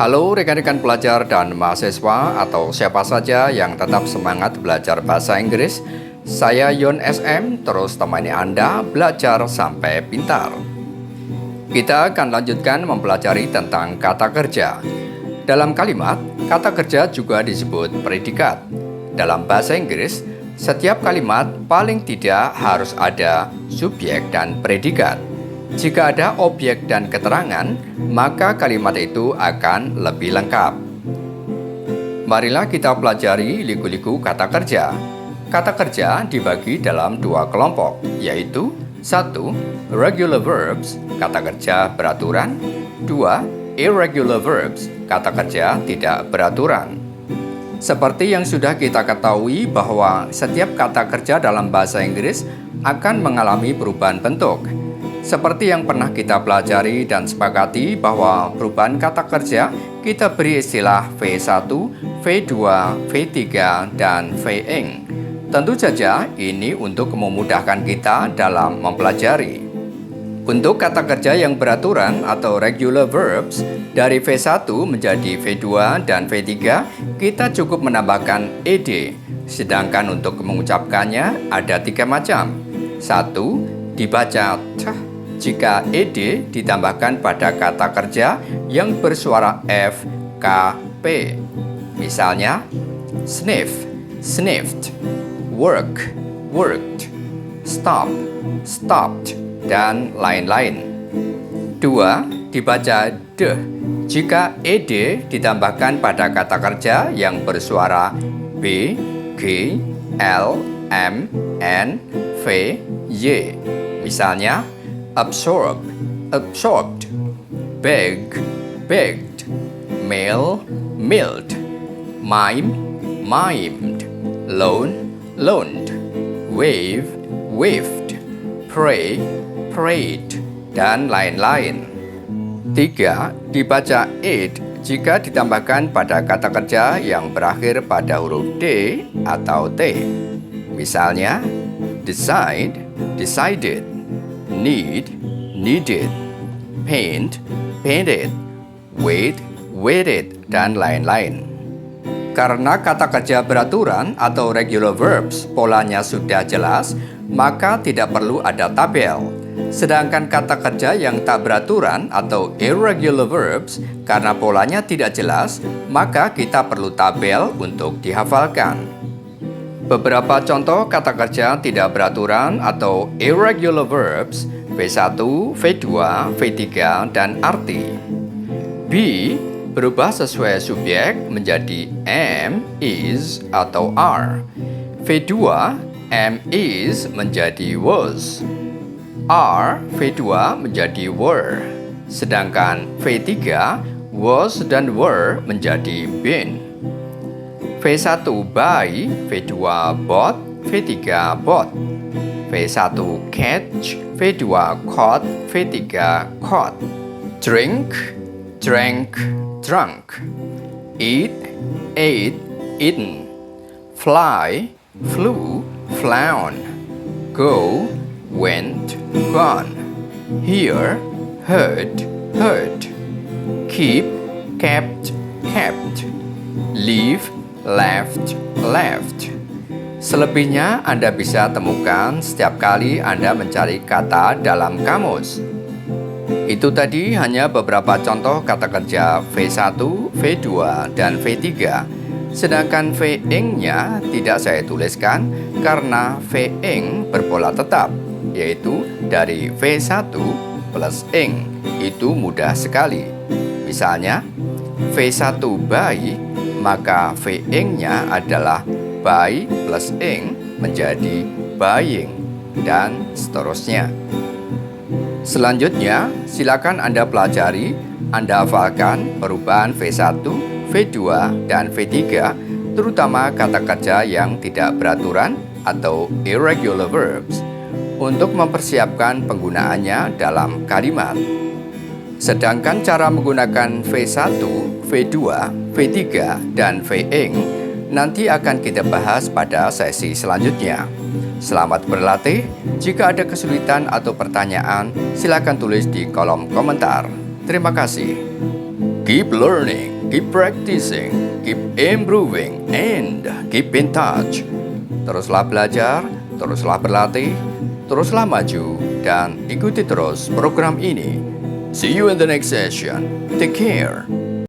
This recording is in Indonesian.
Halo rekan-rekan pelajar dan mahasiswa atau siapa saja yang tetap semangat belajar bahasa Inggris. Saya Yon SM, terus temani Anda belajar sampai pintar. Kita akan lanjutkan mempelajari tentang kata kerja. Dalam kalimat, kata kerja juga disebut predikat. Dalam bahasa Inggris, setiap kalimat paling tidak harus ada subjek dan predikat. Jika ada objek dan keterangan, maka kalimat itu akan lebih lengkap. Marilah kita pelajari liku-liku kata kerja. Kata kerja dibagi dalam dua kelompok, yaitu 1. Regular verbs, kata kerja beraturan. 2. Irregular verbs, kata kerja tidak beraturan. Seperti yang sudah kita ketahui bahwa setiap kata kerja dalam bahasa Inggris akan mengalami perubahan bentuk. Seperti yang pernah kita pelajari dan sepakati bahwa perubahan kata kerja kita beri istilah V1, V2, V3, dan V-ing. Tentu saja ini untuk memudahkan kita dalam mempelajari. Untuk kata kerja yang beraturan atau regular verbs, dari V1 menjadi V2 dan V3, kita cukup menambahkan ed. Sedangkan untuk mengucapkannya ada 3 macam. 1. Dibaca th jika ed ditambahkan pada kata kerja yang bersuara F, K, P. Misalnya, sniff, sniffed, work, worked, stop, stopped, dan lain-lain. 2. Dibaca d jika ed ditambahkan pada kata kerja yang bersuara B, G, L, M, N, V, Y. Misalnya, absorb, absorbed, beg, begged, mail, mailed, mime, mimed, loan, loaned, wave, waved, pray, prayed, dan lain-lain. 3. Dibaca ed jika ditambahkan pada kata kerja yang berakhir pada huruf D atau T. Misalnya, decide, decided, need, needed, paint, painted, wait, waited, dan lain-lain. Karena kata kerja beraturan atau regular verbs polanya sudah jelas, maka tidak perlu ada tabel. Sedangkan kata kerja yang tak beraturan atau irregular verbs, karena polanya tidak jelas, maka kita perlu tabel untuk dihafalkan. Beberapa contoh kata kerja tidak beraturan atau irregular verbs, V1, V2, V3, dan arti. B berubah sesuai subjek menjadi am, is, atau are. V2, am, is menjadi was. Are, V2 menjadi were. Sedangkan V3, was dan were menjadi been. V1 buy, V2 bought, V3 bought. V1 catch, V2 caught, V3 caught. Drink, drank, drunk. Eat, ate, eaten. Fly, flew, flown. Go, went, gone. Hear, heard, heard. Keep, kept, kept. Leave, left, left. Selebihnya Anda bisa temukan setiap kali Anda mencari kata dalam kamus. Itu tadi hanya beberapa contoh kata kerja V1, V2, dan V3. Sedangkan V-ing-nya tidak saya tuliskan karena V-ing berpola tetap, yaitu dari V1 plus ing. Itu mudah sekali. Misalnya, V1 buy, maka V-ing-nya adalah buy plus ing menjadi buying, dan seterusnya. Selanjutnya, silakan Anda pelajari, Anda hafalkan perubahan V1, V2, dan V3, terutama kata kerja yang tidak beraturan atau irregular verbs, untuk mempersiapkan penggunaannya dalam kalimat. Sedangkan cara menggunakan V1, V2, V3, dan V-ing nanti akan kita bahas pada sesi selanjutnya. Selamat berlatih. Jika ada kesulitan atau pertanyaan, silakan tulis di kolom komentar. Terima kasih. Keep learning, keep practicing, keep improving, and keep in touch. Teruslah belajar, teruslah berlatih, teruslah maju, dan ikuti terus program ini. See you in the next session. Take care.